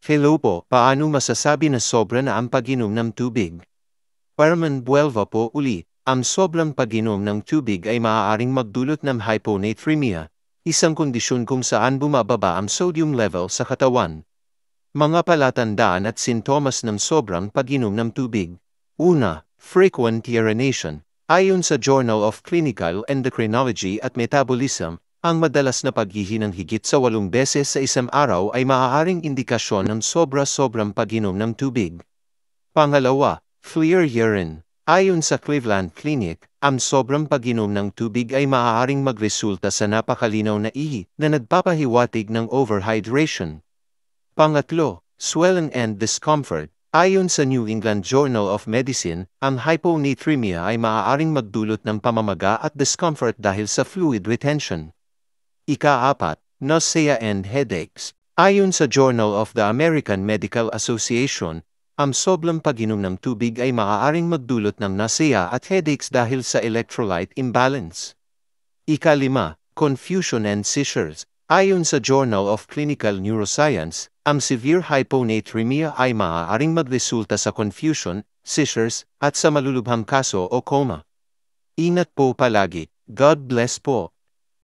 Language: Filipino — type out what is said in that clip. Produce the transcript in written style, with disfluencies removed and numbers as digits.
Hello po, paano masasabi na sobra na ang pag-inom ng tubig? Parman buwelva po uli, ang sobrang pag-inom ng tubig ay maaaring magdulot ng hyponatremia, isang kondisyon kung saan bumababa ang sodium level sa katawan. Mga palatandaan at sintomas ng sobrang pag-inom ng tubig. Una, frequent urination. Ayon sa Journal of Clinical Endocrinology at Metabolism, ang madalas na paghihi ng higit sa 8 beses sa isang araw ay maaaring indikasyon ng sobra-sobrang pag-inom ng tubig. Pangalawa, clear urine. Ayon sa Cleveland Clinic, ang sobrang pag-inom ng tubig ay maaaring magresulta sa napakalinaw na ihi na nagpapahiwatig ng overhydration. Pangatlo, swelling and discomfort. Ayon sa New England Journal of Medicine, ang hyponatremia ay maaaring magdulot ng pamamaga at discomfort dahil sa fluid retention. Ika-4, nausea and headaches. Ayon sa Journal of the American Medical Association, ang sobrang pag-inom ng tubig ay maaaring magdulot ng nausea at headaches dahil sa electrolyte imbalance. Ika-5, confusion and seizures. Ayon sa Journal of Clinical Neuroscience, ang severe hyponatremia ay maaaring magresulta sa confusion, seizures, at sa malulubhang kaso o coma. Ingat po palagi. God bless po.